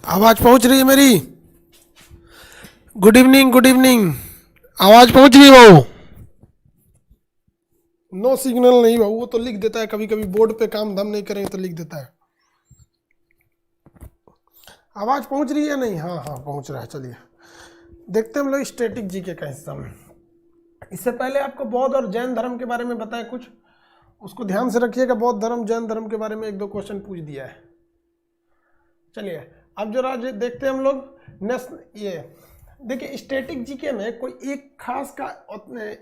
आवाज पहुंच रही है मेरी? Good evening, good evening. आवाज पहुंच रही है? वो नो सिग्नल नहीं भाऊ, वो तो लिख देता है कभी कभी, बोर्ड पे काम धाम नहीं करेंगे तो लिख देता है। आवाज पहुंच रही है नहीं? हाँ हाँ पहुंच रहा है। चलिए देखते हैं हम लोग स्टैटिक जीके का हिस्सा में। इससे पहले आपको बौद्ध और जैन धर्म के बारे में बताया कुछ, उसको ध्यान से रखिएगा। बौद्ध धर्म जैन धर्म के बारे में एक दो क्वेश्चन पूछ दिया है। चलिए अब जो राज देखते हैं हम लोग ये देखिए, स्टैटिक जीके में कोई एक खास का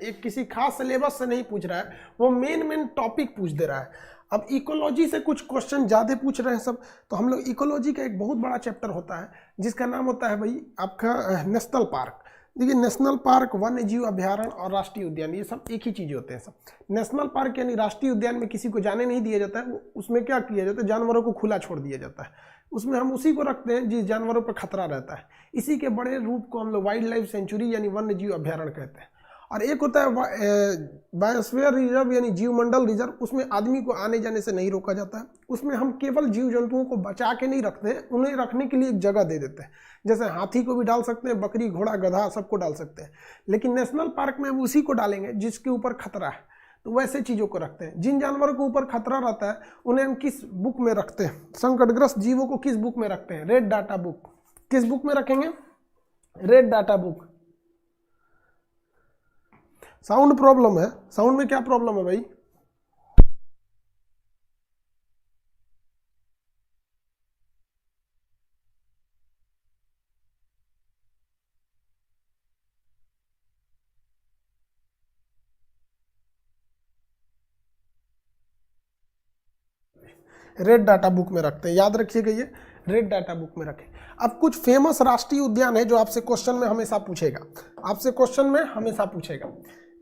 एक किसी खास सिलेबस से नहीं पूछ रहा है, वो मेन टॉपिक पूछ दे रहा है। अब इकोलॉजी से कुछ क्वेश्चन ज़्यादा पूछ रहे हैं सब, तो हम लोग इकोलॉजी का एक बहुत बड़ा चैप्टर होता है जिसका नाम होता है भाई आपका नेशनल पार्क। देखिए नेशनल पार्क, वन्य जीव अभ्यारण्य और राष्ट्रीय उद्यान, ये सब एक ही चीज़ होते हैं सब। नेशनल पार्क यानी राष्ट्रीय उद्यान में किसी को जाने नहीं दिया जाता है, उसमें क्या किया जाता है, जानवरों को खुला छोड़ दिया जाता है। उसमें हम उसी को रखते हैं जिस जानवरों पर खतरा रहता है। इसी के बड़े रूप को हम लोग वाइल्ड लाइफ सेंचुरी यानी वन्य जीव अभ्यारण्य कहते हैं। और एक होता है बायोस्फीयर रिजर्व यानी जीवमंडल रिजर्व, उसमें आदमी को आने जाने से नहीं रोका जाता है। उसमें हम केवल जीव जंतुओं को बचा के नहीं रखते हैं, उन्हें रखने के लिए एक जगह दे देते हैं। जैसे हाथी को भी डाल सकते हैं, बकरी घोड़ा गधा सबको डाल सकते हैं। लेकिन नेशनल पार्क में हम उसी को डालेंगे जिसके ऊपर खतरा है, तो वैसे चीज़ों को रखते हैं। जिन जानवरों के ऊपर खतरा रहता है उन्हें हम किस बुक में रखते हैं, संकटग्रस्त जीवों को किस बुक में रखते हैं, रेड डाटा बुक। किस बुक में रखेंगे? Red data book. Sound problem है? साउंड में क्या प्रॉब्लम है भाई? रेड डाटा बुक में रखते हैं, याद रखिएगा ये रेड डाटा बुक में रखें। अब कुछ फेमस राष्ट्रीय उद्यान है जो आपसे क्वेश्चन में हमेशा पूछेगा, आपसे क्वेश्चन में हमेशा पूछेगा।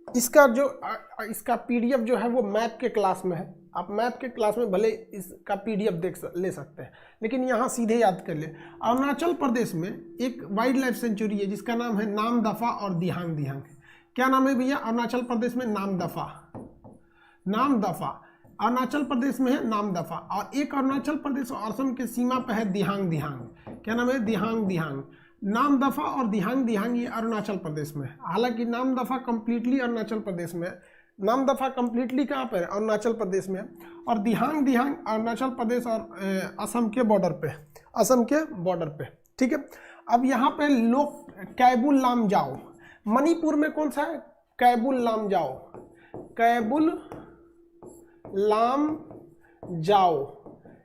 इसका पीडीएफ जो है वो मैप के क्लास में है। आप मैप के क्लास में भले इसका पीडीएफ ले सकते हैं, लेकिन यहाँ सीधे याद कर ले। अरुणाचल प्रदेश में एक वाइल्ड लाइफ सेंचुरी है जिसका नाम है नामदफा और दिहांग दिहांग। क्या नाम है भैया? अरुणाचल प्रदेश में नामदफा, नामदफा अरुणाचल प्रदेश में है नामदफा। और एक अरुणाचल प्रदेश और असम के सीमा पर है दिहांग दिहांग। क्या नाम है? दिहांग दिहांग। नामदफा और दिहांग दिहांग ये अरुणाचल प्रदेश में है। हालांकि नामदफा कंप्लीटली अरुणाचल प्रदेश में है। नामदफा कंप्लीटली कहाँ पर है? अरुणाचल प्रदेश में है। और दिहांग दिहांग अरुणाचल प्रदेश और असम के बॉर्डर पे, असम के बॉर्डर पे। ठीक है। अब यहाँ पे लोग कैबुल लामजाओ, मणिपुर में कौन सा है? कैबुल लामजाओ, कैबुल लाम जाओ।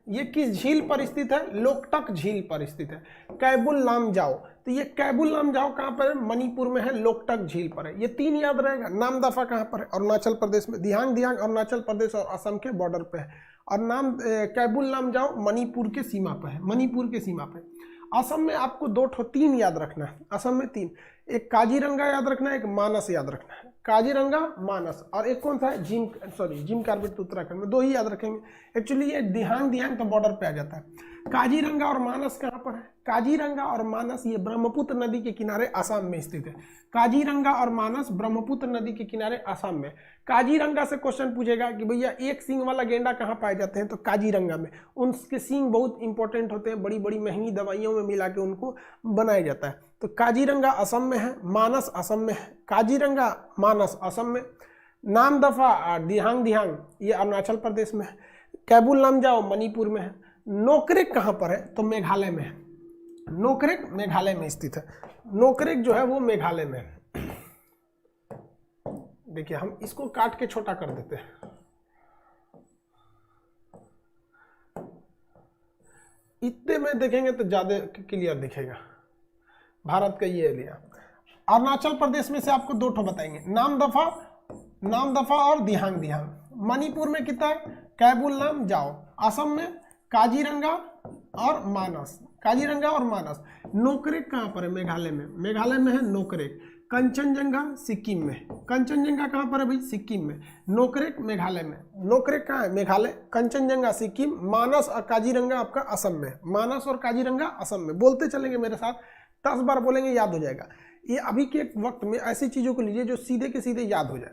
ये किस झील पर स्थित है? लोकटक झील पर स्थित है, कैबुल लाम जाओ। तो ये कैबुल लाम जाओ कहाँ पर है? मणिपुर में है, लोकटक झील पर है। ये तीन याद रहेगा। नामदफा कहाँ पर है? अरुणाचल प्रदेश में। दिहांग दिहांग अरुणाचल प्रदेश और असम के बॉर्डर पे है। और कैबुल लाम जाओ मणिपुर के सीमा पर है, मणिपुर के सीमा पर। असम में आपको तीन याद रखना है। असम में तीन, एक काजीरंगा याद रखना है, एक मानस याद रखना है। काजीरंगा, मानस, और एक कौन सा है? जिम कार्बेट तो उत्तराखंड में। दो ही याद रखेंगे। एक्चुअली ये दिहांग दिहांग तो बॉर्डर पे आ जाता है। काजीरंगा और मानस कहाँ पर है? काजीरंगा और मानस ये ब्रह्मपुत्र नदी के किनारे असम में स्थित है। काजीरंगा और मानस ब्रह्मपुत्र नदी के किनारे असम में। काजीरंगा से क्वेश्चन पूछेगा कि भैया एक सींग वाला गेंडा कहाँ पाए जाते हैं? तो काजीरंगा में। उनके सींग बहुत इंपॉर्टेंट होते हैं, बड़ी बड़ी महंगी दवाइयों में मिला के उनको बनाया जाता है। तो काजीरंगा असम में है, मानस असम में है। काजीरंगा मानस असम में, नामदफा और दिहांग दिहांग ये अरुणाचल प्रदेश में है। कैबुल लामजाओ मणिपुर में है। नोकरेक कहाँ पर है? तो मेघालय में है। नोकरेक मेघालय में स्थित है। नोकरेक जो है वो मेघालय में है। देखिए हम इसको काट के छोटा कर देते हैं, इतने में देखेंगे तो ज्यादा क्लियर दिखेगा। भारत का ये एरिया। अरुणाचल प्रदेश में से आपको दो ठो बताएंगे, नामदफा, नामदफा और दिहांग दिहांग। मणिपुर में कितना है? कैबुल लाम जाओ। असम में काजीरंगा और मानस, काजीरंगा और मानस। नोकरेक कहाँ पर है? मेघालय में। मेघालय में है नोकरेक। कंचनजंगा सिक्किम में। कंचनजंगा कहाँ पर है भाई? सिक्किम में। नोकरेक मेघालय में। नोकरेक कहाँ है? मेघालय। कंचनजंगा सिक्किम। मानस और काजीरंगा आपका असम में। मानस और काजीरंगा असम में। बोलते चलेंगे मेरे साथ, 10 बार बोलेंगे याद हो जाएगा। ये अभी के वक्त में ऐसी चीज़ों को लीजिए जो सीधे के सीधे याद हो जाए,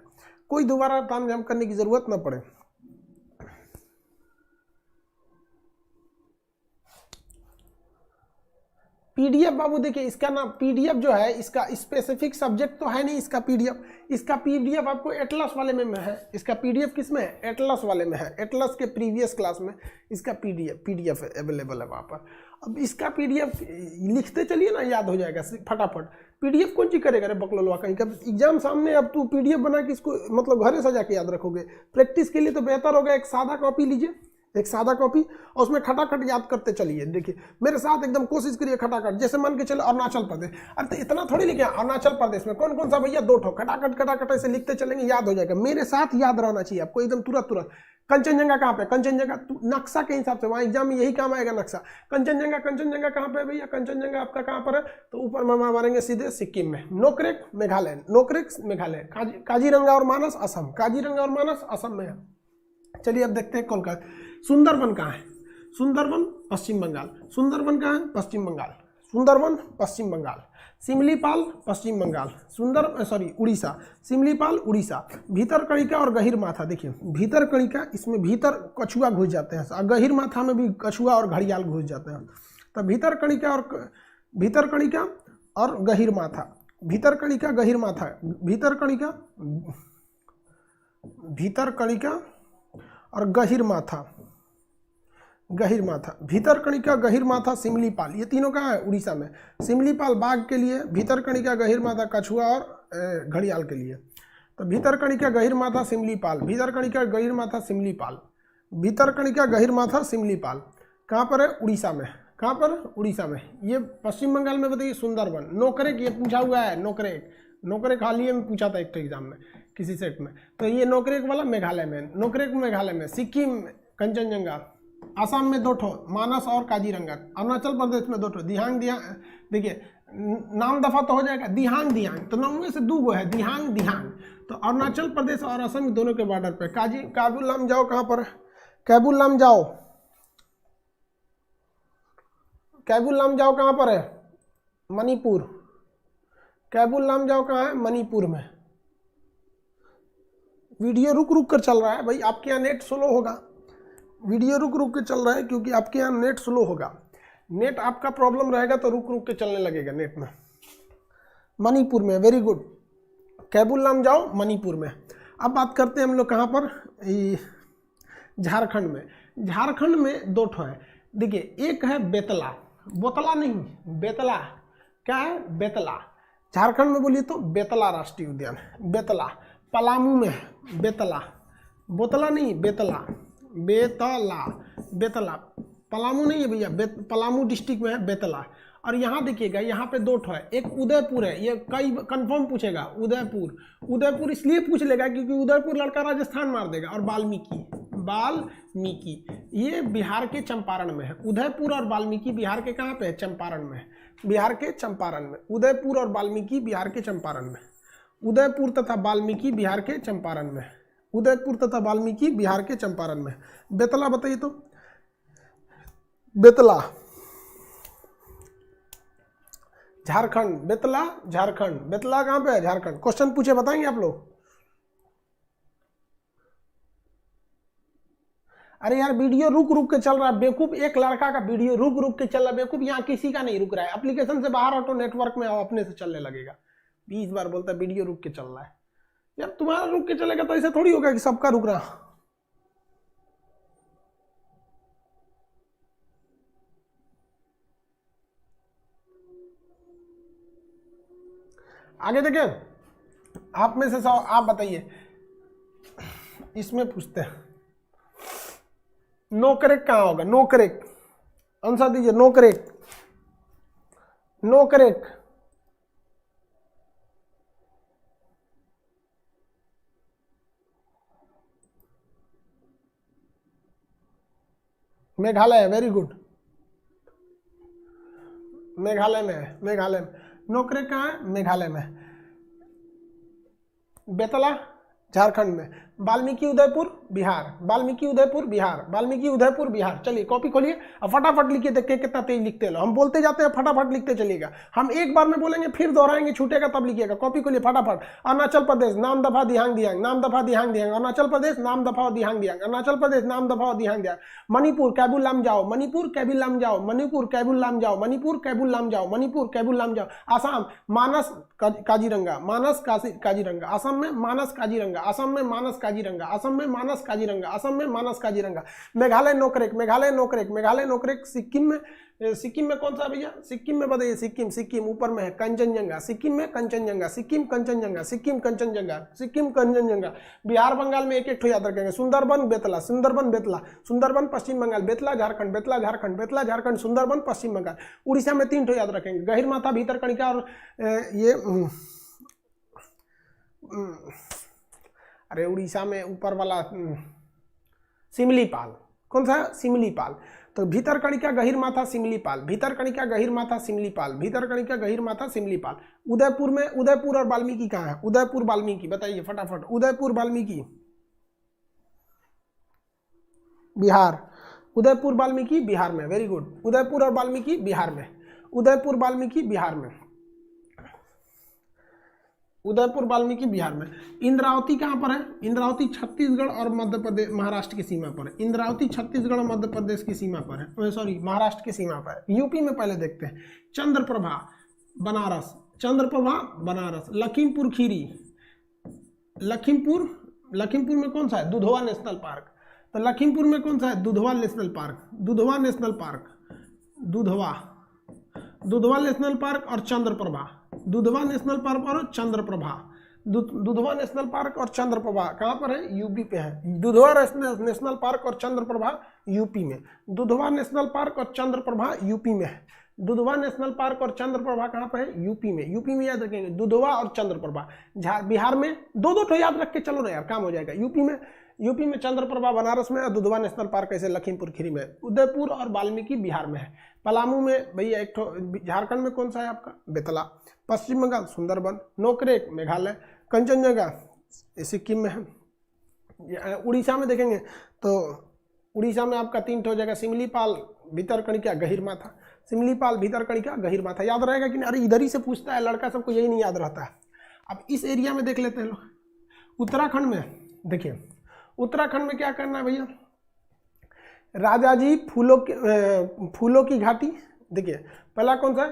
कोई दोबारा तामझाम करने की जरूरत ना पड़े। पीडीएफ बाबू देखिए इसका ना पीडीएफ जो है इसका स्पेसिफिक सब्जेक्ट तो है नहीं इसका पीडीएफ आपको एटलस वाले में है। इसका पीडीएफ किस में है? एटलस वाले में है। एटलस के प्रीवियस क्लास में इसका पीडीएफ अवेलेबल है वहाँ पर। अब इसका पीडीएफ लिखते चलिए ना, याद हो जाएगा फटाफट। पीडीएफ कौन चीज करेगा रे बकलोलवा कहीं का एग्जाम सामने, अब तू पीडीएफ बना के इसको मतलब घरे सजा के याद रखोगे। प्रैक्टिस के लिए तो बेहतर होगा एक सादा कॉपी लीजिए, एक सादा कॉपी, और उसमें खटाखट याद करते चलिए। देखिए मेरे साथ एकदम कोशिश करिए खटाखट, जैसे मान के चले अरुणाचल प्रदेश। अरे तो इतना थोड़ी लिखे अरुणाचल प्रदेश में कौन कौन सा भैया 2 ठो खटाखट ऐसे लिखते चलेंगे, याद हो जाएगा। मेरे साथ याद रहना चाहिए आपको एकदम तुरंत। कंचनजंगा कहाँ पे? कंचनजंगा नक्शा के हिसाब से वहाँ एग्जाम में यही काम आएगा नक्शा। कंचनजंगा कहाँ पे भैया? कंचनजंगा आपका कहाँ पर है? तो ऊपर में मारेंगे सीधे सिक्किम में। नोकरेक मेघालय। काजीरंगा और मानस असम में है। चलिए अब देखते हैं कोलकाता। सुंदरबन कहाँ है? सुंदरबन पश्चिम बंगाल। सुंदरबन कहाँ है? पश्चिम बंगाल। सुंदरबन पश्चिम बंगाल। सिमलीपाल पश्चिम बंगाल। उड़ीसा। सिमलीपाल उड़ीसा। भीतरकणिका और गहीर माथा, देखिए भीतरकणिका इसमें भीतर कछुआ घुस जाते हैं, गहीर माथा में भी कछुआ और घड़ियाल घुस जाते हैं। तो भीतरकणिका और गहीर माथा, भीतरकणिका गहीर माथा, भीतरकणिका और गहीर माथा, सिमलीपाल, ये तीनों कहाँ है? उड़ीसा में। सिमलीपाल बाघ के लिए, भीतरकणिका गहीर माथा कछुआ और घड़ियाल के लिए। तो भीतरकणिका गहीर माथा सिमलीपाल, भीतरकणिका गहीर माथा सिमलीपाल कहाँ पर है? उड़ीसा में। कहाँ पर? उड़ीसा में। ये पश्चिम बंगाल में बताइए सुंदरबन। नोकरेक ये पूछा हुआ है, नोकरेक हाल ही में पूछा था एक एग्जाम में किसी सेट में। तो ये नोकरेक वाला मेघालय में। सिक्किम कंचनजंगा। असम में 2 ठो मानस और काजीरंगा। अरुणाचल प्रदेश में 2 ठो दिहांग। देखिए नाम दफा तो हो जाएगा दिहांग, तो नाम में से 2 गो है दिहांग। तो अरुणाचल प्रदेश और असम दोनों के बॉर्डर पे। काबुल लामजाओ कहाँ पर? काबुल लामजाओ कहाँ पर है? मणिपुर। काबुल लामजाओ कहाँ है? मणिपुर में। वीडियो रुक कर चल रहा है भाई, आपके यहाँ नेट स्लो होगा। वीडियो रुक के चल रहा है क्योंकि आपके यहाँ नेट स्लो होगा। नेट आपका प्रॉब्लम रहेगा तो रुक के चलने लगेगा नेट में। मणिपुर में, वेरी गुड। काबुल लामजाओ मणिपुर में। अब बात करते हैं हम लोग कहाँ पर? झारखंड में। झारखंड में 2 ठो है। देखिए एक है बेतला, बोतला नहीं, बेतला। क्या है? बेतला। झारखंड में बोलिए तो बेतला राष्ट्रीय उद्यान। बेतला पलामू में है। बेतला, बोतला नहीं, बेतला पलामू नहीं है भैया, पलामू डिस्ट्रिक्ट में है बेतला। और यहाँ देखिएगा यहाँ पे 2 ठो है। एक उदयपुर है, ये कई कंफर्म पूछेगा। उदयपुर इसलिए पूछ लेगा क्योंकि उदयपुर लड़का राजस्थान मार देगा। और वाल्मीकि ये बिहार के चंपारण में है। उदयपुर और वाल्मीकि बिहार के कहाँ पे है? चंपारण में। बिहार के चंपारण में उदयपुर और वाल्मीकि बिहार के चंपारण में। उदयपुर तथा वाल्मीकि बिहार के चंपारण में। बेतला बताइए तो। बेतला झारखंड। बेतला कहाँ पे है? झारखंड। क्वेश्चन पूछे बताएंगे आप लोग? अरे यार वीडियो रुक के चल रहा है बेवकूफ। एक लड़का का वीडियो रुक के चल रहा है बेवकूफ। यहाँ किसी का नहीं रुक रहा है। एप्लीकेशन से बाहर ऑटो नेटवर्क में आओ, अपने से चलने लगेगा। 20 बार बोलता है वीडियो रुक के चल रहा है। यार तुम्हारा रुक के चलेगा तो ऐसा थोड़ी होगा कि सबका रुक रहा। आगे देखें, आप में से आप बताइए। इसमें पूछते हैं नोकरेक कहाँ होगा? नोकरेक आंसर दीजिए। नोकरेक मेघालय है। Very good. मेघालय में है। नोकरेक कहाँ है? मेघालय में। बेतला झारखंड में। वाल्मीकि उदयपुर बिहार, वाल्मीकि उदयपुर बिहार, वाल्मीकि उदयपुर बिहार। चलिए कॉपी खोलिए और फटाफट लिखिए, देखिए कितना तेज लिखते हैं। हम बोलते जाते हैं, फटाफट लिखते चलिएगा। हम एक बार में बोलेंगे फिर दोहराएंगे, छूटेगा तब लिखिएगा। कॉपी खोलिए फटाफट। अरुणाचल प्रदेश नाम दफा दिहांग दिहांग, नाम दफा दिहांग दिहांग। अरुणाचल प्रदेश नाम दफा दिहांग दिहांग, अरुणाचल प्रदेश नाम दफा दिहांग दिहांग। मणिपुर कैबुल लाम जाओ, मणिपुर कैबुल लाम जाओ, मणिपुर कैबुल लाम जाओ, मणिपुर कैबुल लाम जाओ, मणिपुर कैबुल लाम जाओ। आसाम मानस काजीरंगा, मानस काजीरंगा। असम में मानस काजीरंगा, असम में मानस काजीरंगा, असम में मानस काजीरंगा, असम में मानस काजीरंगा। मेघालय नोकरेक, मेघालय नोकरेक, मेघालय नोकरेक। सिक्किम में कौन सा भैया? सिक्किम में बताइए। सिक्किम, सिक्किम ऊपर में है कंचनजंगा, सिक्किम में कंचनजंगा, सिक्किम कंचनजंगा, सिक्किम कंचनजंगा, सिक्किम कंचनजंगा। बिहार बंगाल में एक एक ठो याद रखेंगे। सुंदरबन बेतला, सुंदरबन बेतला, सुंदरबन पश्चिम बंगाल, बेतला झारखंड, बेतला झारखंड, बेतला झारखंड, सुंदरबन पश्चिम बंगाल। उड़ीसा में 3 ठो याद रखेंगे, गहिरमाथा, भीतरकनिका और ये अरे उड़ीसा में ऊपर वाला सिमलीपाल। कौन सा? सिमलीपाल। तो भीतरकनिका, गहिरमाथा, सिमलीपाल, भीतरकनिका, गहिरमाथा, सिमलीपाल, भीतरकनिका, गहिरमाथा, सिमलीपाल। उदयपुर में, उदयपुर और वाल्मीकि कहाँ है? उदयपुर वाल्मीकि बताइए फटाफट। उदयपुर वाल्मीकि बिहार, उदयपुर वाल्मीकि बिहार में। Very good. उदयपुर और वाल्मीकि बिहार में, उदयपुर वाल्मीकि बिहार में, उदयपुर वाल्मीकि बिहार में। इंद्रावती कहाँ पर है? इंद्रावती छत्तीसगढ़ और मध्य प्रदेश, महाराष्ट्र की सीमा पर है। इंद्रावती छत्तीसगढ़ और मध्य प्रदेश की सीमा पर है, सॉरी महाराष्ट्र की सीमा पर है। यूपी में पहले देखते हैं। चंद्रप्रभा बनारस, चंद्रप्रभा बनारस। लखीमपुर खीरी, लखीमपुर में कौन सा है? Dudhwa national park. तो लखीमपुर में कौन सा है? Dudhwa national park, Dudhwa national park, Dudhwa national park और चंद्रप्रभा, दुधवा नेशनल पार्क और चंद्रप्रभा, दुधवा नेशनल पार्क और चंद्रप्रभा कहाँ पर है? यूपी पे है। दुधवा नेशनल पार्क और चंद्रप्रभा यूपी में, दुधवा नेशनल पार्क और चंद्रप्रभा यूपी में है। दुधवा नेशनल पार्क और चंद्रप्रभा कहाँ पर है? यूपी में। यूपी में याद रखेंगे दुधवा और चंद्रप्रभा। बिहार में दो ठो याद रख के चलो ना यार, काम हो जाएगा। यूपी में चंद्रप्रभा बनारस में और दुधवा नेशनल पार्क ऐसे लखीमपुर खीरी में। उदयपुर और वाल्मीकि बिहार में है। पलामू में भैया एक ठो, झारखंड में कौन सा है आपका? बेतला। पश्चिम बंगाल सुंदरबन। नोकरेक मेघालय। कंचनजंगा सिक्किम में है। उड़ीसा में देखेंगे तो उड़ीसा में आपका 3 ठो जगह, सिमलीपाल, भीतरकनिका, गहिरमाथा। सिमलीपाल, भीतरकनिका, गहिरमाथा याद रहेगा कि नहीं? अरे इधर ही से पूछता है लड़का, सबको यही नहीं याद रहता है। अब इस एरिया में देख लेते हैं लोग। उत्तराखंड में देखिए, उत्तराखंड में क्या करना है भैया? राजाजी फूलों की घाटी। देखिए पहला कौन सा?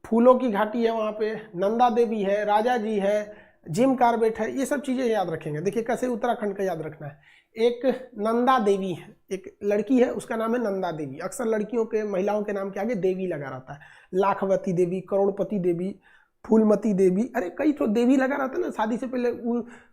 फूलों की घाटी है, वहाँ पे नंदा देवी है, राजा जी है, जिम कार्बेट है। ये सब चीज़ें याद रखेंगे। देखिए कैसे उत्तराखंड का याद रखना है। एक नंदा देवी है, एक लड़की है, उसका नाम है नंदा देवी। अक्सर लड़कियों के, महिलाओं के नाम के आगे देवी लगा रहता है। लाखवती देवी, करोड़पति देवी, फूलमती देवी, अरे कई तो देवी लगा रहता है ना। शादी से पहले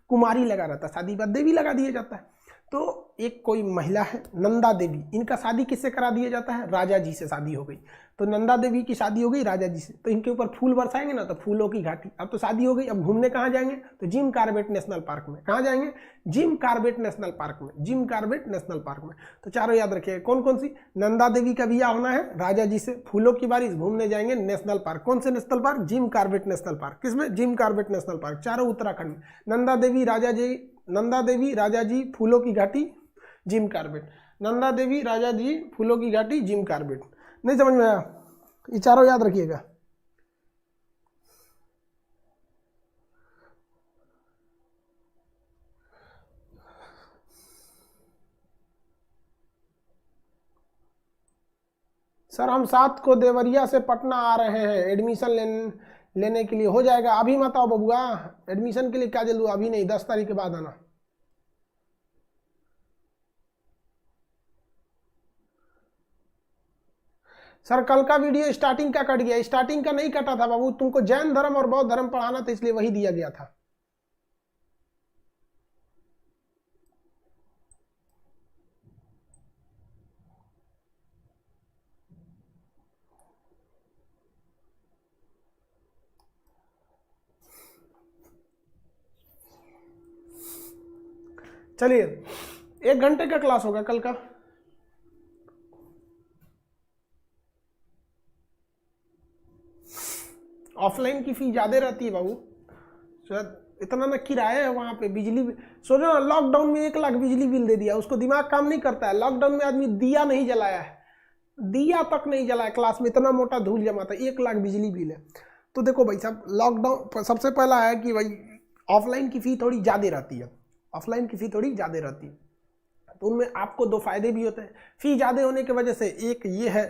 कुमारी लगा रहता है, शादी के बाद देवी लगा दिया जाता है। तो एक कोई महिला है नंदा देवी, इनका शादी किससे करा दिया जाता है? राजा जी से शादी हो गई। तो नंदा देवी की शादी हो गई राजा जी से, तो इनके ऊपर फूल बरसाएंगे ना, तो फूलों की घाटी। अब तो शादी हो गई, अब घूमने कहाँ जाएंगे? तो जिम कार्बेट नेशनल पार्क में। कहाँ जाएंगे? जिम कार्बेट नेशनल पार्क में, जिम कार्बेट नेशनल पार्क में। तो चारों याद रखिएगा। कौन कौन सी? नंदा देवी का ब्याह होना है राजा जी से, फूलों की बारिश, घूमने जाएंगे नेशनल पार्क। कौन से national park? Jim Corbett national park. किसमें? Jim Corbett national park. चारों उत्तराखंड में। नंदा देवी, राजा जी, फूलों की घाटी, जिम कार्बेट। नंदा देवी, राजा जी, फूलों की घाटी, जिम कार्बेट। नहीं समझ में आया? ये चारों याद रखिएगा। सर हम 7 को देवरिया से पटना आ रहे हैं एडमिशन लेने के लिए। हो जाएगा। अभी मत आओ बबुआ, एडमिशन के लिए क्या जल्दी? अभी नहीं, 10 तारीख के बाद आना। सर कल का वीडियो स्टार्टिंग का कट गया। स्टार्टिंग का नहीं कटा था बाबू, तुमको जैन धर्म और बौद्ध धर्म पढ़ाना था, इसलिए वही दिया गया था। चलिए 1 घंटे का क्लास होगा कल का। ऑफलाइन की फी ज़्यादा रहती है बाबू, शायद इतना ना किराया है वहाँ पे, बिजली सोचो ना, लॉकडाउन में 1 लाख बिजली बिल दे दिया, उसको दिमाग काम नहीं करता है। लॉकडाउन में आदमी दिया नहीं जलाया है, दिया तक नहीं जलाया, क्लास में इतना मोटा धूल जमा था, 1 लाख बिजली बिल है। तो देखो भाई साहब, लॉकडाउन सबसे पहला है कि भाई ऑफलाइन की फ़ी थोड़ी ज़्यादा रहती है, ऑफलाइन की फ़ी थोड़ी ज़्यादा रहती है, तो उनमें आपको 2 फायदे भी होते हैं। फ़ी ज़्यादा होने की वजह से एक ये है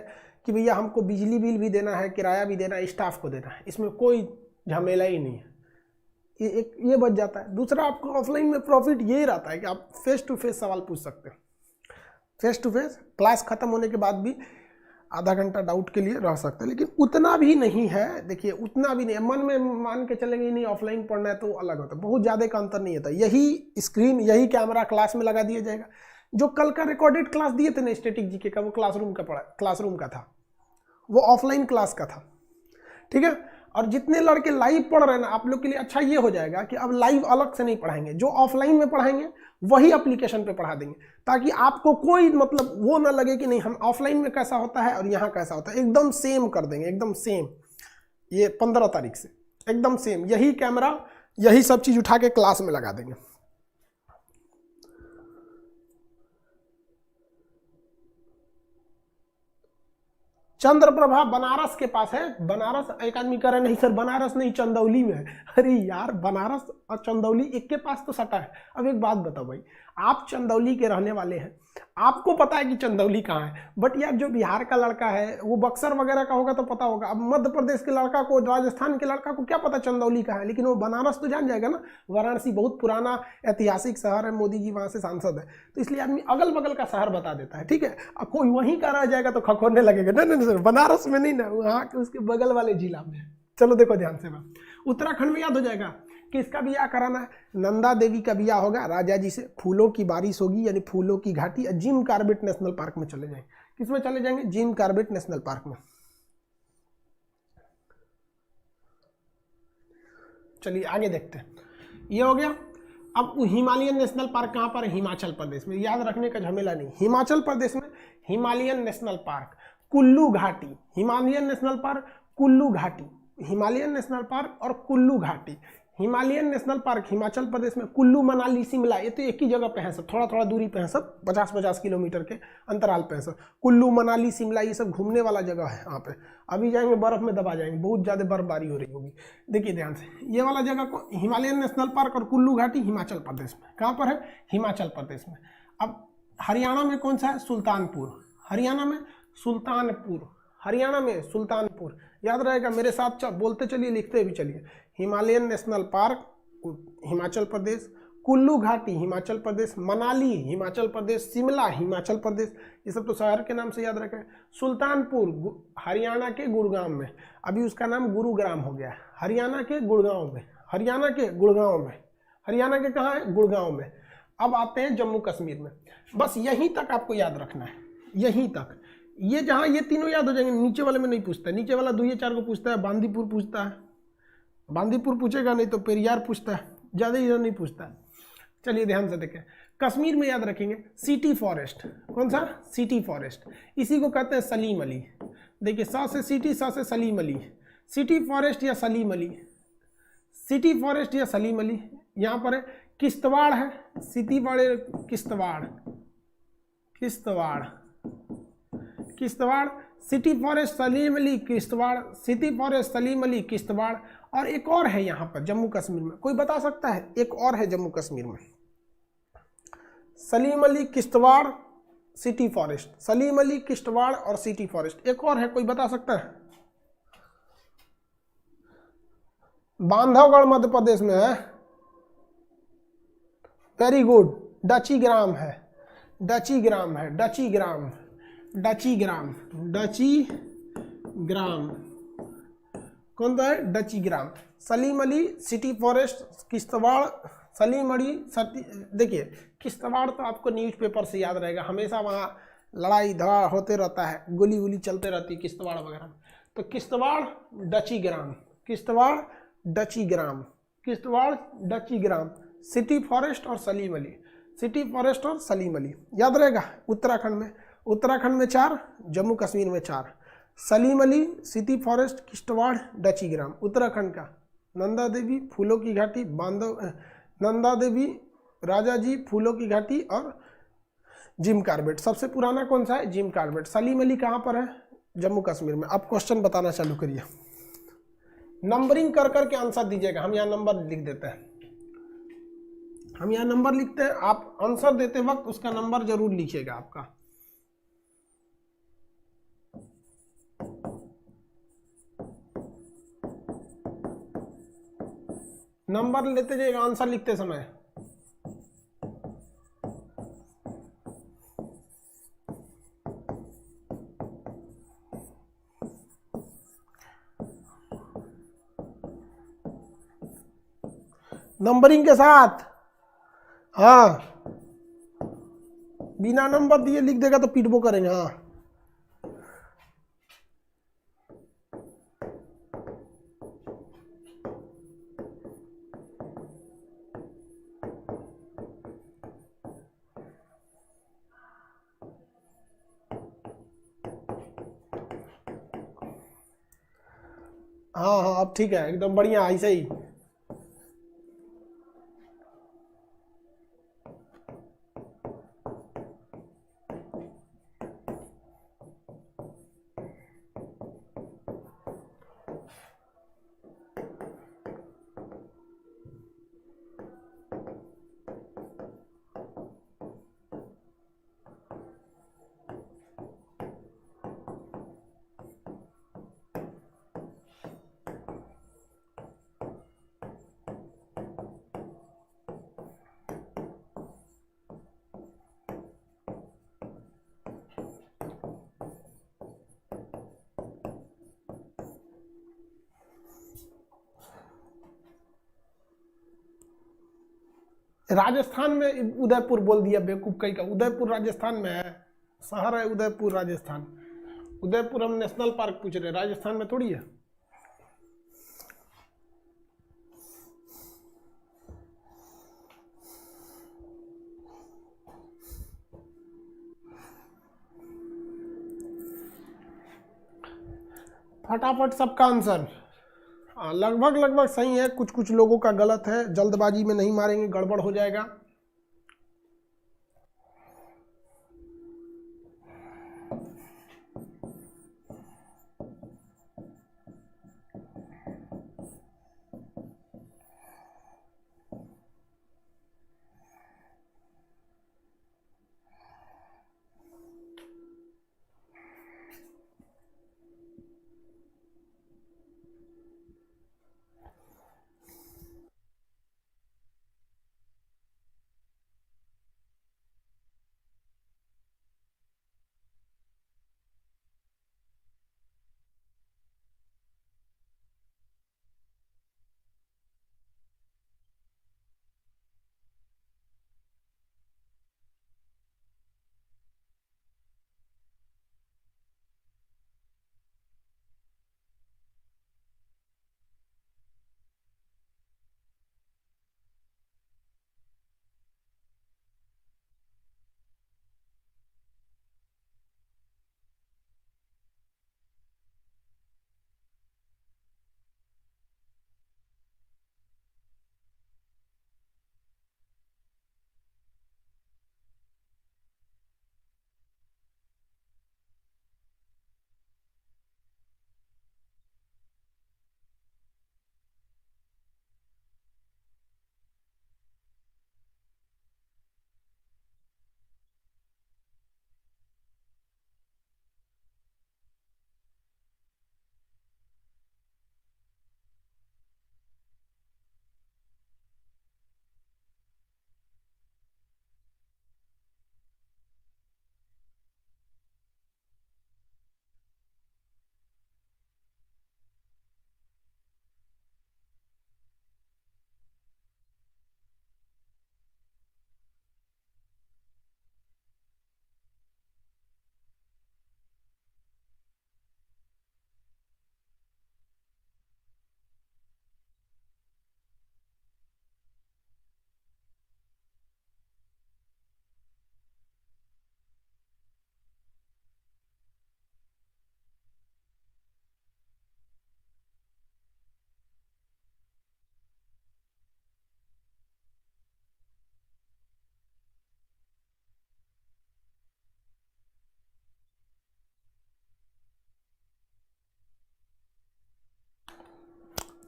कि भैया हमको बिजली बिल भी देना है, किराया भी देना है, स्टाफ को देना है, इसमें कोई झमेला ही नहीं है, ये बच जाता है। दूसरा, आपको ऑफलाइन में प्रॉफिट यही रहता है कि आप फेस टू फेस सवाल पूछ सकते हैं, फेस टू फेस, क्लास ख़त्म होने के बाद भी आधा घंटा डाउट के लिए रह सकते हैं, लेकिन उतना भी नहीं है। देखिए उतना भी नहीं है, मन में मान के चलेंगे नहीं ऑफलाइन पढ़ना है तो अलग होता है, बहुत ज़्यादा का अंतर नहीं होता। यही स्क्रीन, यही कैमरा क्लास में लगा दिया जाएगा। जो कल का रिकॉर्डेड क्लास दिए थे ना स्टैटिक जीके का, वो क्लासरूम का था, वो ऑफलाइन क्लास का था, ठीक है। और जितने लड़के लाइव पढ़ रहे हैं ना, आप लोग के लिए अच्छा ये हो जाएगा कि अब लाइव अलग से नहीं पढ़ाएंगे, जो ऑफलाइन में पढ़ाएंगे वही एप्लीकेशन पे पढ़ा देंगे, ताकि आपको कोई मतलब वो ना लगे कि नहीं हम ऑफलाइन में कैसा होता है और यहाँ कैसा होता है, एकदम सेम कर देंगे, एकदम सेम। ये 15 तारीख से एकदम सेम, यही कैमरा, यही सब चीज़ उठा के क्लास में लगा देंगे। चंद्रप्रभा बनारस के पास है। बनारस, एक आदमी कह रहे नहीं सर बनारस नहीं चंदौली में है। अरे यार, बनारस और चंदौली एक के पास तो सटा है। अब एक बात बताओ भाई, आप चंदौली के रहने वाले हैं, आपको पता है कि चंदौली कहाँ है, बट यार जो बिहार का लड़का है वो बक्सर वगैरह का होगा तो पता होगा। अब मध्य प्रदेश के लड़का को, राजस्थान के लड़का को क्या पता चंदौली कहाँ है, लेकिन वो बनारस तो जान जाएगा ना। वाराणसी बहुत पुराना ऐतिहासिक शहर है, मोदी जी वहाँ से सांसद है, तो इसलिए आदमी अगल बगल का शहर बता देता है, ठीक है। अब कोई वहीं का रह जाएगा तो खखोरने लगेगा, नहीं सर बनारस में नहीं ना, वहाँ के उसके बगल वाले जिला में। चलो देखो ध्यान से, उत्तराखंड में याद हो जाएगा किसका बियाह कराना है, नंदा देवी का बियाह होगा राजा जी से, फूलों की बारिश होगी यानी फूलों की घाटी, जिम कॉर्बेट नेशनल पार्क में चले जाएंगे। किसमें चले जाएंगे? जिम कॉर्बेट नेशनल पार्क में। चलिए आगे देखते हैं, ये हो गया। अब हिमालयन नेशनल पार्क कहाँ पर है? हिमाचल प्रदेश में, याद रखने का झमेला नहीं। हिमाचल प्रदेश में हिमालयन नेशनल पार्क कुल्लू घाटी, हिमालयन नेशनल पार्क कुल्लू घाटी, हिमालयन नेशनल पार्क और कुल्लू घाटी। Himalayan national park Himachal Pradesh में, कुल्लू मनाली शिमला ये तो एक ही जगह पे है सब, थोड़ा थोड़ा दूरी पे है सब, 50-50 किलोमीटर के अंतराल पे है सब। कुल्लू मनाली शिमला ये सब घूमने वाला जगह है। यहाँ पे अभी जाएंगे बर्फ में दबा जाएंगे, बहुत ज़्यादा बर्फबारी हो रही होगी। देखिए ध्यान से, ये वाला जगह को हिमालयन नेशनल पार्क और कुल्लू घाटी हिमाचल प्रदेश में। कहाँ पर है? हिमाचल प्रदेश में। अब हरियाणा में कौन सा है? सुल्तानपुर। हरियाणा में सुल्तानपुर, हरियाणा में सुल्तानपुर, याद रहेगा मेरे साथ बोलते चलिए, लिखते भी चलिए। Himalayan national park Himachal Pradesh, Kullu घाटी हिमाचल प्रदेश, मनाली हिमाचल प्रदेश, शिमला हिमाचल प्रदेश, ये सब तो शहर के नाम से याद रखें। सुल्तानपुर हरियाणा के गुड़गांव में, अभी उसका नाम गुरुग्राम हो गया है। हरियाणा के गुड़गांव में, हरियाणा के गुड़गांव में, हरियाणा के कहाँ है? गुड़गांव में। अब आते हैं जम्मू कश्मीर में, बस यहीं तक आपको याद रखना है, यहीं तक। ये जहाँ ये तीनों याद हो जाएंगे, नीचे वाले में नहीं पूछता है, नीचे वाला 2-4 को पूछता है। बांदीपुर पूछता है, बांदीपुर पूछेगा नहीं तो पेरियार पूछता है, ज़्यादा इधर नहीं पूछता है। चलिए ध्यान से देखें, कश्मीर में याद रखेंगे सिटी फॉरेस्ट। कौन सा? सिटी फॉरेस्ट, इसी को कहते हैं सलीम अली। देखिए सा से सिटी, सा से सलीम अली, सिटी फॉरेस्ट या सलीम अली, सिटी फॉरेस्ट या सलीम अली। यहाँ पर है किश्तवाड़ है, सिटी बड़े Kishtwar, Kishtwar, Kishtwar, city forest Salim Ali Kishtwar, city forest Salim Ali Kishtwar. और एक और है यहाँ पर जम्मू कश्मीर में, कोई बता सकता है? एक और है जम्मू कश्मीर में, सलीम अली किश्तवाड़ सिटी फॉरेस्ट, सलीम अली किश्तवाड़ और सिटी फॉरेस्ट। एक और है, कोई बता सकता है? बांधवगढ़ मध्य प्रदेश में है, वेरी गुड। डची ग्राम है, डची ग्राम है, डची ग्राम, डची ग्राम, डची ग्राम, कौन सा है? डची ग्राम। सलीम अली सिटी फॉरेस्ट किश्तवाड़, सलीम अली देखिए किश्तवाड़ तो आपको न्यूज़पेपर से याद रहेगा, हमेशा वहाँ लड़ाई धड़ा होते रहता है, गोली वोली चलते रहती है किश्तवाड़ वगैरह में। तो किश्तवाड़ डची ग्राम, किश्तवाड़ डची ग्राम, किश्तवाड़ डची ग्राम, सिटी फॉरेस्ट और सलीम अली, सिटी फॉरेस्ट और सलीम अली याद रहेगा। उत्तराखंड में, उत्तराखंड में 4, जम्मू कश्मीर में 4, Salim Ali, city forest, Kishtwar, Dachigam Uttarakhand का। नंदा देवी, फूलों की घाटी, बांधव, नंदा देवी, राजा जी, फूलों की घाटी और जिम कार्बेट। सबसे पुराना कौन सा है? Jim Corbett. सलीम अली कहाँ पर है? जम्मू कश्मीर में। अब क्वेश्चन बताना चालू करिए, नंबरिंग कर करके आंसर दीजिएगा। हम यहाँ नंबर लिख देते हैं, हम यहाँ नंबर लिखते हैं, आप आंसर देते वक्त उसका नंबर जरूर लिखिएगा आपका। नंबर लेते जाइएगा आंसर लिखते समय। नंबरिंग के साथ, हाँ, बिना नंबर दिए लिख देगा तो पीटबो करेंगे। हाँ, हाँ, हाँ, अब ठीक है, एकदम बढ़िया, ऐसे ही। राजस्थान में उदयपुर बोल दिया बेवकूफ कहीं का। उदयपुर राजस्थान में है, शहर है उदयपुर राजस्थान। उदयपुर हम नेशनल पार्क पूछ रहे हैं, राजस्थान में थोड़ी है। फटाफट सबका आंसर। लगभग लगभग सही है, कुछ कुछ लोगों का गलत है, जल्दबाजी में नहीं मारेंगे, गड़बड़ हो जाएगा।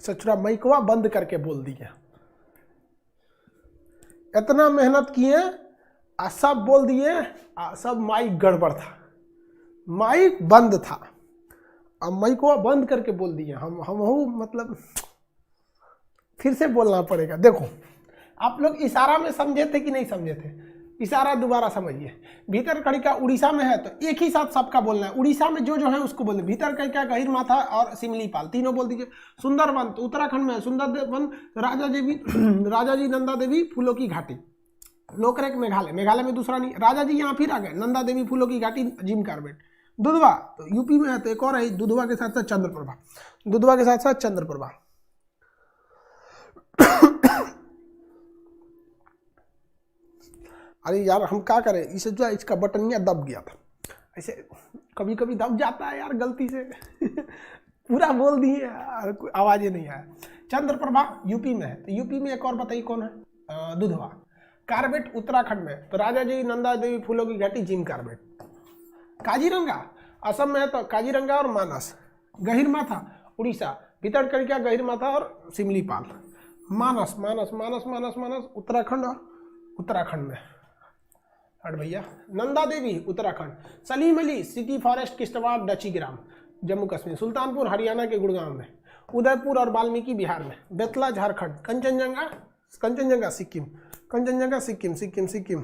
सचुरा माइकवा बंद करके बोल दिया। इतना मेहनत किए आ सब बोल दिए, सब माइक गड़बड़ था, माइक बंद था, अब माइकवा बंद करके बोल दिए। हम मतलब फिर से बोलना पड़ेगा। देखो आप लोग इशारा में समझे थे कि नहीं समझे थे? इशारा दोबारा समझिए। भीतर कड़िका उड़ीसा में है तो एक ही साथ सबका बोलना है। उड़ीसा में जो है उसको बोलना। भीतर कड़िका, गहीर माथा और सिमलीपाल तीनों बोल दीजिए। सुंदरवन तो उत्तराखंड में है, सुंदरवन राजा जी नंदा देवी फूलों की घाटी। लोकरेक मेघालय, मेघालय में दूसरा नहीं। राजा जी यहाँ फिर आ गए, नंदा देवी फूलों की घाटी जिम कार्बेट। दुधवा तो यूपी में है तो एक और है, दुधवा के साथ साथ चंद्रप्रभा, दुधवा के साथ साथ चंद्रप्रभा। अरे यार हम क्या करें, इसे जो इसका बटनिया दब गया था, ऐसे कभी कभी दब जाता है यार गलती से। पूरा बोल दिए, आवाज ही नहीं आया। चंद्रप्रभा यूपी में है तो यूपी में एक और बताइए कौन है? दुधवा। कार्बेट उत्तराखंड में तो राजा जी नंदा देवी फूलों की घाटी जिम कार्बेट। काजीरंगा असम में है तो काजीरंगा और मानस। गहीर माथा उड़ीसा, भीतर कड़िका, गहीर माथा और सिमलीपाल। मानस मानस मानस मानस मानस उत्तराखंड और उत्तराखंड में। हट भैया। Nanda Devi Uttarakhand. Salim Ali city forest Kishtwar Dachigam Jammu Kashmir. Sultanpur Haryana के गुड़गांव में। उदयपुर और वाल्मीकि बिहार में। बेतला झारखंड। कंचनजंगा, कंचनजंगा सिक्किम, कंचनजंगा सिक्किम, सिक्किम सिक्किम।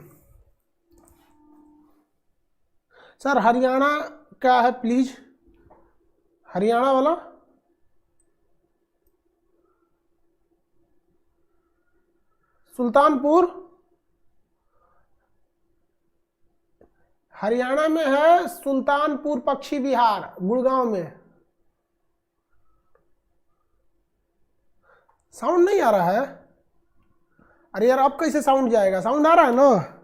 सर हरियाणा क्या है प्लीज, हरियाणा वाला? सुल्तानपुर हरियाणा में है, सुल्तानपुर पक्षी विहार गुड़गांव में। साउंड नहीं आ रहा है? अरे यार अब कैसे साउंड जाएगा? साउंड आ रहा है ना?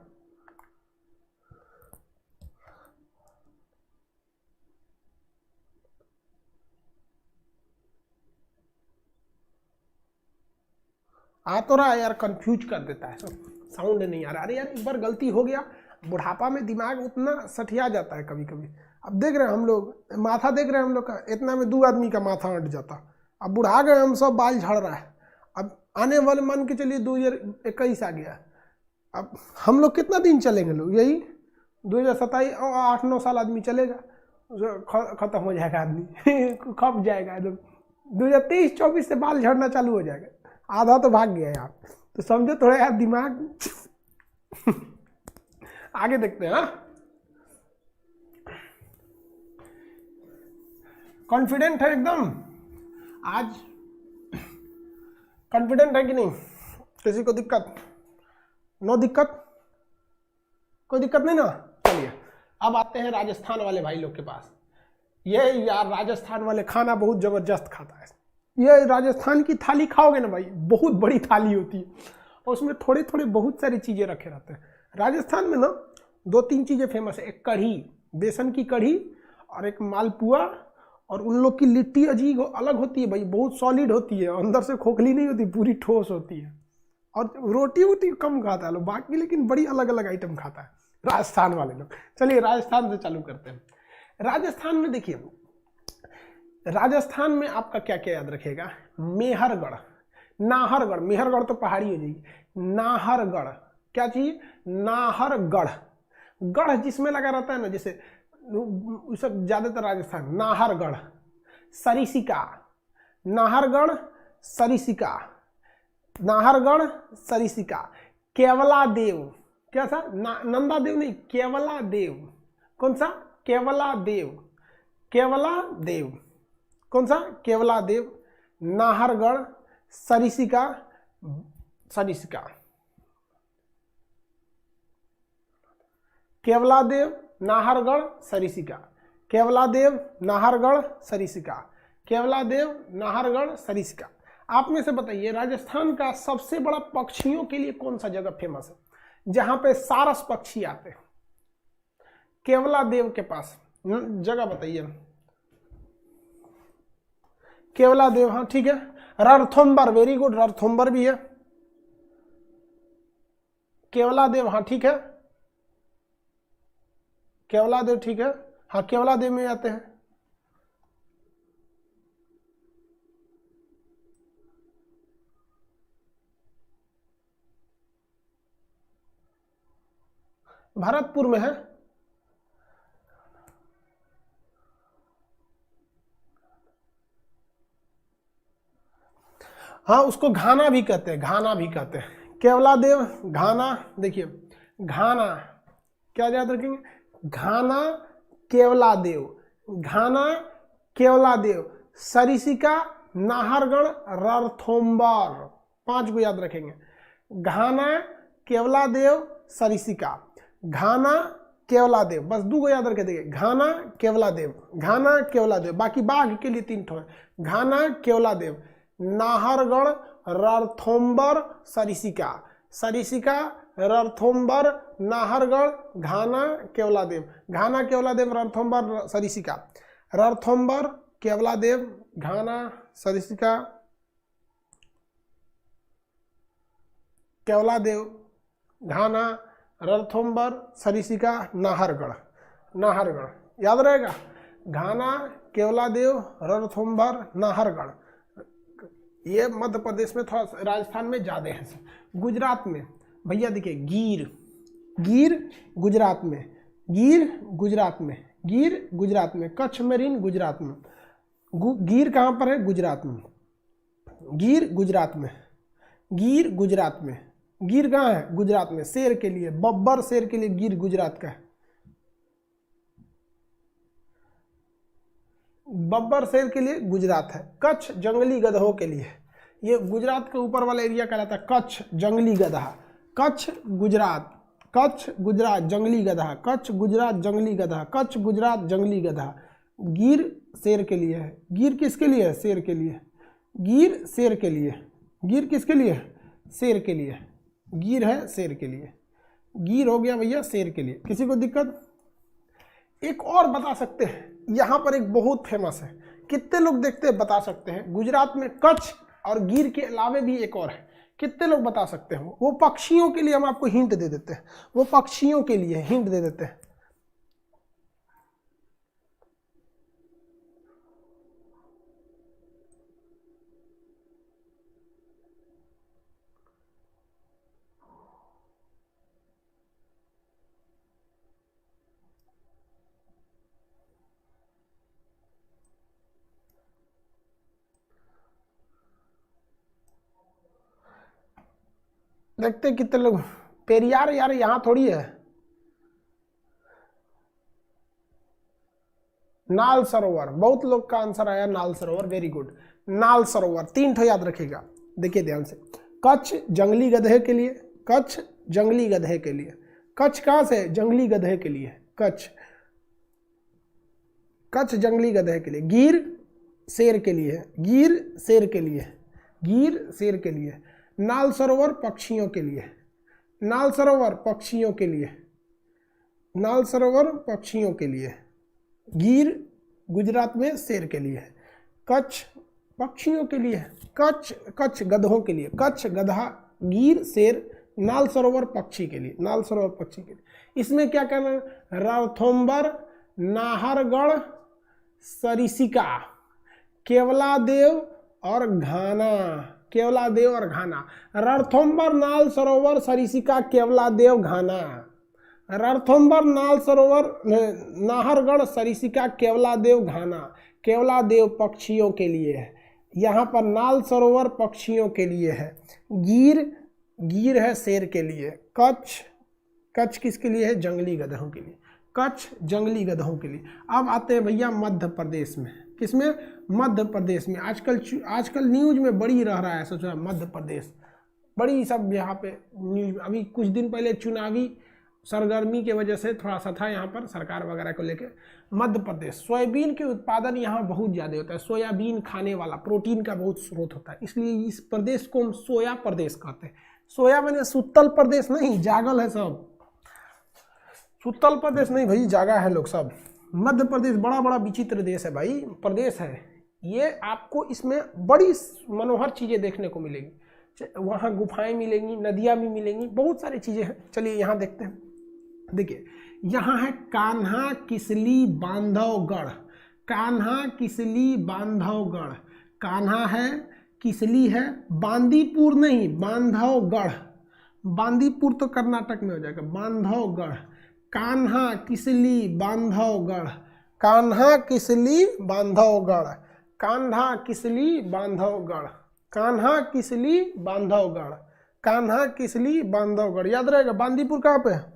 आ तो रहा है यार, कंफ्यूज कर देता है, साउंड नहीं आ रहा। अरे यार एक बार गलती हो गया, बुढ़ापा में दिमाग उतना सठिया जाता है कभी कभी। अब देख रहे हैं हम लोग, माथा देख रहे हैं हम लोग का, इतना में 2 आदमी का माथा अट जाता। अब बुढ़ा गए हम, सब बाल झड़ रहा है। अब आने वाले मान के चलिए 2021 आ गया, अब हम लोग कितना दिन चलेंगे लोग? यही 2027 और 8-9 साल आदमी चलेगा, खत्म हो जाएगा आदमी। खप जाएगा एकदम। 2023-24 से बाल झड़ना चालू हो जाएगा। आधा तो भाग गया यार, तो समझो थोड़ा यार दिमाग। आगे देखते हैं। कॉन्फिडेंट है एकदम आज? कॉन्फिडेंट है कि नहीं? किसी को दिक्कत? नो दिक्कत, कोई दिक्कत नहीं ना? चलिए अब आते हैं राजस्थान वाले भाई लोग के पास। ये यार राजस्थान वाले खाना बहुत जबरदस्त खाता है। ये राजस्थान की थाली खाओगे ना भाई, बहुत बड़ी थाली होती है और उसमें थोड़े थोड़े बहुत सारी चीजें रखे रहते हैं। राजस्थान में ना 2-3 चीजें फेमस है। एक कढ़ी, बेसन की कढ़ी, और एक मालपुआ। और उन लोग की लिट्टी अजीब अलग होती है भाई, बहुत सॉलिड होती है, अंदर से खोखली नहीं होती, पूरी ठोस होती है। और रोटी वोटी कम खाता है लोग बाकी, लेकिन बड़ी अलग अलग आइटम खाता है राजस्थान वाले लोग। चलिए राजस्थान से चालू करते हैं। राजस्थान में देखिए, राजस्थान में आपका क्या क्या याद रखेगा? मेहरगढ़, नाहरगढ़, मेहरगढ़ तो पहाड़ी हो जाएगी। नाहरगढ़ क्या चाहिए? नाहरगढ़, गढ़ जिसमें लगा रहता है ना, जैसे सब ज्यादातर राजस्थान। नाहरगढ़, सरिसिका, नाहरगढ़ सरिसिका, नाहरगढ़ सरिसिका। केवला देव, क्या था? नंदा देव नहीं, केवला देव। कौन सा? केवला देव, केवला देव। कौन सा? केवला देव। नाहरगढ़ सरिसिका, सरिसिका, केवलादेव, नाहरगढ़ सरिसिका, केवलादेव, नाहरगढ़ सरिसिका, केवलादेव, नाहरगढ़ सरिसिका। आप में से बताइए राजस्थान का सबसे बड़ा पक्षियों के लिए कौन सा जगह फेमस है जहां पे सारस पक्षी आते हैं? केवलादेव के पास जगह बताइए। केवलादेव, हाँ ठीक है। रणथंभौर, वेरी गुड, रणथंभौर भी है। केवलादेव, हाँ ठीक है, केवलादेव ठीक है। हाँ केवलादेव में आते हैं। भरतपुर में है। हाँ, उसको घाना भी कहते हैं, घाना भी कहते हैं। केवलादेव घाना, देखिए घाना क्या याद रखेंगे, घाना केवलादेव, घाना केवलादेव, सरिसिका नाहरगढ़ रणथंभौर, 5 को याद रखेंगे। घाना केवलादेव सरिसिका, घाना केवलादेव, बस 2 को याद रखे देखिए, घाना केवलादेव, घाना केवलादेव, बाकी बाघ के लिए 3 ठो है। घाना केवलादेव, नाहरगढ़ रणथंभौर सरिसिका, सरिसिका रणथंभौर नाहरगढ़ घाना केवलादेव, घाना केवलादेव रणथंभौर सरिसिका, रणथंभौर केवलादेव घाना सरिसिका केवलादेव घाना रणथंभौर सरिसिका नाहरगढ़, नाहरगढ़ याद रहेगा, घाना केवलादेव रणथंभौर नाहरगढ़। ये मध्य प्रदेश में, थोड़ा राजस्थान में ज़्यादा है। गुजरात में भैया देखिए गिर, गिर गुजरात में, गिर गुजरात में, गिर गुजरात में, कच्छ मेरीन गुजरात में, गिर कहाँ पर है, गुजरात में, गिर गुजरात में, गिर गुजरात में, गिर कहाँ है, गुजरात में, शेर के लिए, बब्बर शेर के लिए गिर गुजरात का है, बब्बर शेर के लिए गुजरात है। कच्छ जंगली गधों के लिए, ये गुजरात के ऊपर वाला एरिया कहलाता है कच्छ जंगली गधा, कच्छ गुजरात, कच्छ गुजरात जंगली गधा, कच्छ गुजरात जंगली गधा, कच्छ गुजरात जंगली गधा। गिर शेर के लिए है, गिर किसके लिए है, शेर के लिए, गिर शेर के लिए, गिर किसके लिए, शेर के लिए, गिर है शेर के लिए, गिर हो गया भैया शेर के लिए। किसी को दिक्कत? एक और बता सकते हैं, यहाँ पर एक बहुत फेमस है, कितने लोग देखते हैं बता सकते हैं, गुजरात में कच्छ और गिर के अलावे भी एक और है, कितने लोग बता सकते हैं? वो पक्षियों के लिए हम आपको हिंट दे देते हैं, वो पक्षियों के लिए हिंट दे देते हैं। देखते कितने लोग, पेरियार यार यहाँ थोड़ी है, नाल सरोवर, बहुत लोग का आंसर आया नाल सरोवर, वेरी गुड, नाल सरोवर। 3 ठो याद रखिएगा, देखिए ध्यान से, कच्छ जंगली गधे के लिए, कच्छ जंगली गधे के लिए, कच्छ कहाँ से, जंगली गधे के लिए, कच्छ, कच्छ जंगली गधे के लिए, गिर शेर के लिए, गिर शेर के लिए, गिर शेर के लिए, नाल सरोवर पक्षियों के लिए, नाल सरोवर पक्षियों के लिए, नाल सरोवर पक्षियों के लिए, गिर गुजरात में शेर के लिए, कच्छ पक्षियों के लिए, कच्छ, कच्छ गधों के लिए, कच्छ गधा, गिर शेर, नाल सरोवर पक्षी के लिए, नाल सरोवर पक्षी के लिए। इसमें क्या करना है, रणथंभौर नाहरगढ़ सरिसिका केवलादेव और घाना, केवलादेव और घाना, रणथंभौर नाल सरोवर सरिसिका केवलादेव घाना, रणथंभौर नाल सरोवर नाहरगढ़ सरिसिका केवलादेव घाना, केवलादेव पक्षियों के लिए है, यहाँ पर नाल सरोवर पक्षियों के लिए है, गिर, गिर है शेर के लिए, कच्छ, कच्छ किसके लिए है, जंगली गधों के लिए, कच्छ जंगली गधों के लिए। अब आते हैं भैया मध्य प्रदेश में, किसमें, मध्य प्रदेश में। आजकल न्यूज में बड़ी रह रहा है, सोचो मध्य प्रदेश बड़ी, सब यहाँ पे न्यूज, अभी कुछ दिन पहले चुनावी सरगर्मी के वजह से थोड़ा सा था यहाँ पर सरकार वगैरह को लेके। मध्य प्रदेश, सोयाबीन के उत्पादन यहाँ बहुत ज़्यादा होता है, सोयाबीन खाने वाला, प्रोटीन का बहुत स्रोत होता है, इसलिए इस प्रदेश को हम सोया प्रदेश कहते हैं। सोया मैंने सुतल प्रदेश नहीं, जागल है सब, सुतल प्रदेश नहीं भाई, जागा है लोग सब। मध्य प्रदेश बड़ा बड़ा विचित्र देश है भाई, प्रदेश है ये, आपको इसमें बड़ी मनोहर चीज़ें देखने को मिलेगी, वहाँ गुफाएं मिलेंगी, नदियाँ भी मिलेंगी, बहुत सारी चीज़ें हैं। चलिए यहाँ देखते हैं, देखिए यहाँ है कान्हा किसली बांधवगढ़, कान्हा किसली बांधवगढ़, कान्हा है, किसली है, बांदीपुर नहीं, बांधवगढ़, बांदीपुर तो कर्नाटक में हो जाएगा, बांधवगढ़, कान्हा किसली बांधवगढ़, कान्हा किसली बांधवगढ़, कान्हा किसली बांधवगढ़, कान्हा किसली बांधवगढ़, कान्हा किसली बांधवगढ़। याद रहेगा। बांदीपुर कहाँ पे है?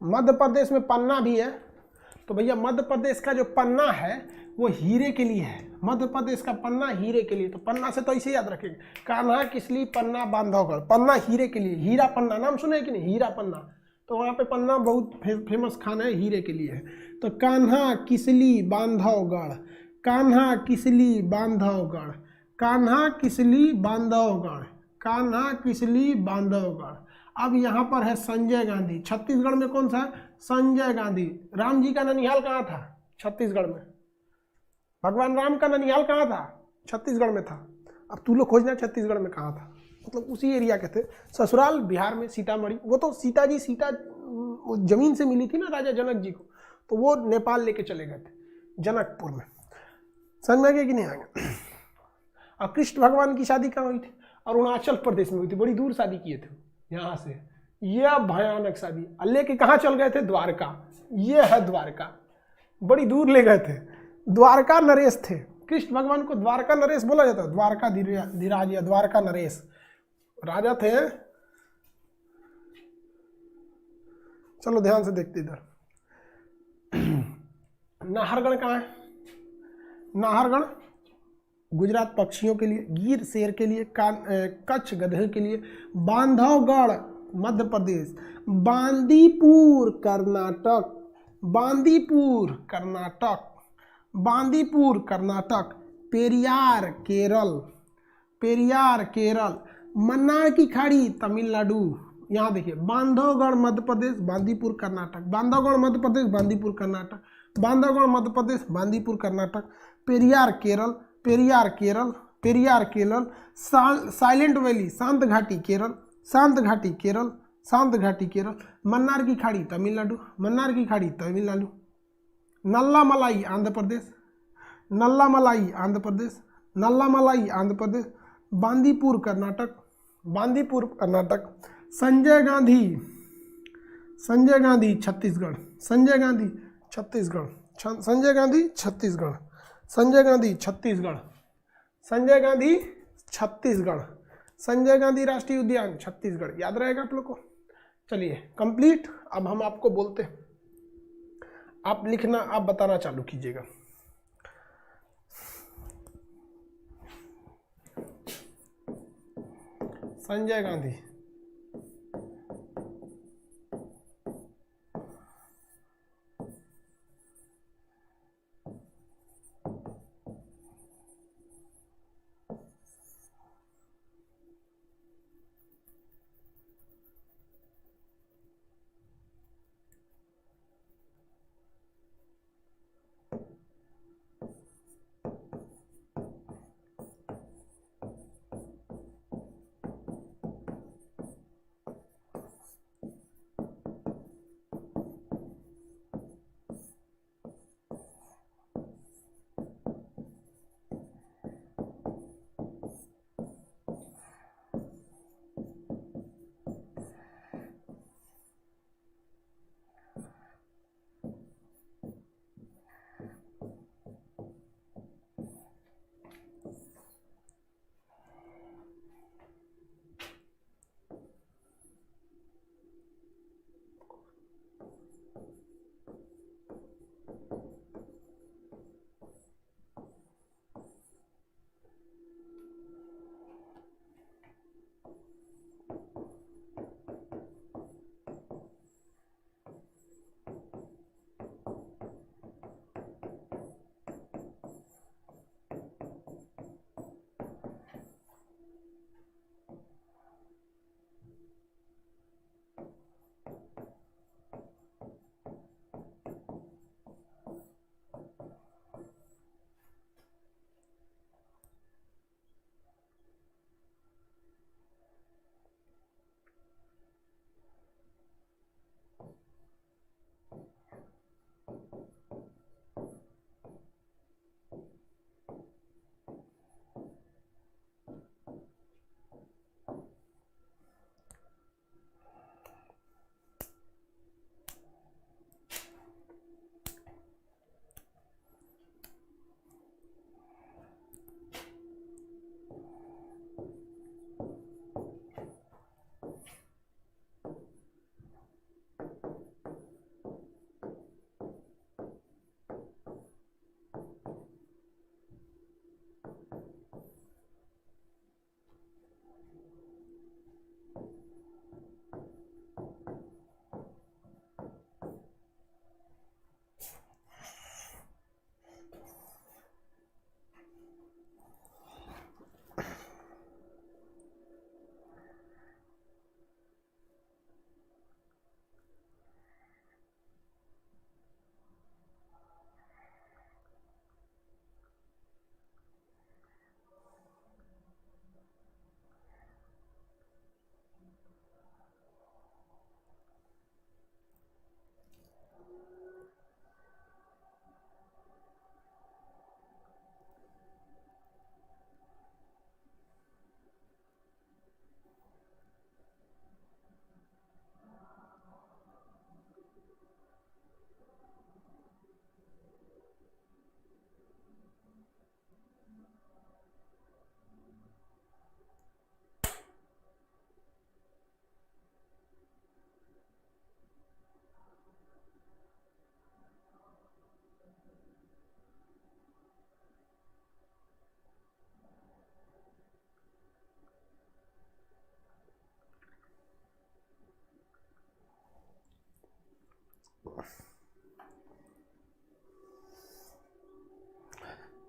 मध्य प्रदेश में पन्ना भी है। तो भैया मध्य प्रदेश का जो पन्ना है वो हीरे के लिए है। मध्य प्रदेश का पन्ना हीरे के लिए। तो पन्ना से तो ऐसे याद रखेंगे, कान्हा किसली पन्ना बांधवगढ़। पन्ना हीरे के लिए, हीरा पन्ना नाम सुने कि नहीं, हीरा पन्ना। तो वहाँ पे पन्ना बहुत फेमस खाना है, हीरे के लिए है। तो कान्हा किसली बांधवगढ़, कान्हा किसली बांधवगढ़, कान्हा किसली बांधवगढ़, कान्हा किसली बांधवगढ़। अब यहाँ पर है संजय गांधी। छत्तीसगढ़ में कौन सा है? संजय गांधी। राम जी का ननिहाल कहाँ था? छत्तीसगढ़ में। भगवान राम का ननिहाल कहाँ था? छत्तीसगढ़ में था। अब तू लोग खोजना छत्तीसगढ़ में कहाँ था, मतलब उसी एरिया के थे। ससुराल बिहार में, सीतामढ़ी। वो तो सीता जमीन से मिली थी ना राजा जनक जी को, तो वो नेपाल लेके चले गए थे जनकपुर में। समझ में आ गया कि नहीं आ गया? और कृष्ण भगवान की शादी कहाँ हुई थी? अरुणाचल प्रदेश में हुई थी। बड़ी दूर शादी किए थे यहाँ से। यह भयानक शादी। लेके कहाँ चल गए थे? द्वारका। ये है द्वारका। बड़ी दूर ले गए थे। द्वारका नरेश थे। कृष्ण भगवान को द्वारका नरेश बोला जाता है। द्वारका धीराज या द्वारका नरेश राजा थे। चलो ध्यान से देखते इधर। नाहरगढ़ कहाँ है? नाहरगढ़ गुजरात पक्षियों के लिए, गिर शेर के लिए, कच्छ गधे के लिए। बांधवगढ़ मध्य प्रदेश। बांदीपुर कर्नाटक, बांदीपुर कर्नाटक, बांदीपुर कर्नाटक। पेरियार केरल, पेरियार केरल। मन्नार की खाड़ी तमिलनाडु। यहाँ देखिए, बांधवगढ़ मध्य प्रदेश, बांदीपुर कर्नाटक। बांधवगढ़ मध्य प्रदेश, बांदीपुर कर्नाटक। बांधवगढ़ मध्य प्रदेश, बांदीपुर कर्नाटक। पेरियार केरल, पेरियार केरल, पेरियार केरल। साइलेंट वैली, शांत घाटी केरल, शांत घाटी केरल, शांत घाटी केरल। मन्नार की खाड़ी तमिलनाडु, मन्नार की खाड़ी तमिलनाडु। नल्लामलाई आंध्र प्रदेश, नल्लामलाई आंध्र प्रदेश, नल्लामलाई आंध्र प्रदेश। बांदीपुर कर्नाटक, बांदीपुर कर्नाटक। संजय गांधी, संजय गांधी छत्तीसगढ़, संजय गांधी छत्तीसगढ़, संजय गांधी छत्तीसगढ़, संजय गांधी छत्तीसगढ़, संजय गांधी छत्तीसगढ़। संजय गांधी राष्ट्रीय उद्यान छत्तीसगढ़। याद रहेगा आप लोग को। चलिए कंप्लीट। अब हम आपको बोलते हैं, आप लिखना, आप बताना चालू कीजिएगा। संजय गांधी,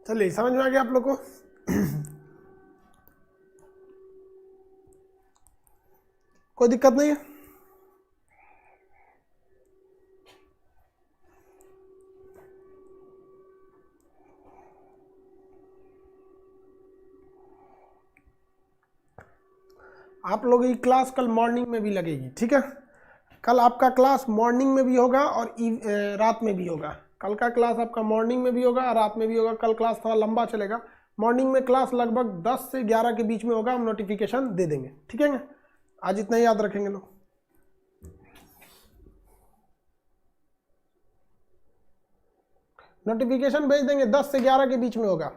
चलिए समझ में आ गया आप लोग को। कोई दिक्कत नहीं है। आप लोगों की क्लास कल मॉर्निंग में भी लगेगी, ठीक है। कल आपका क्लास मॉर्निंग में भी होगा और रात में भी होगा। कल का क्लास आपका मॉर्निंग में भी होगा और रात में भी होगा। कल क्लास थोड़ा लंबा चलेगा। मॉर्निंग में क्लास लगभग 10 से 11 के बीच में होगा, हम नोटिफिकेशन दे देंगे, ठीक है। आज इतना ही याद रखेंगे लोग। नोटिफिकेशन भेज देंगे, 10 से 11 के बीच में होगा।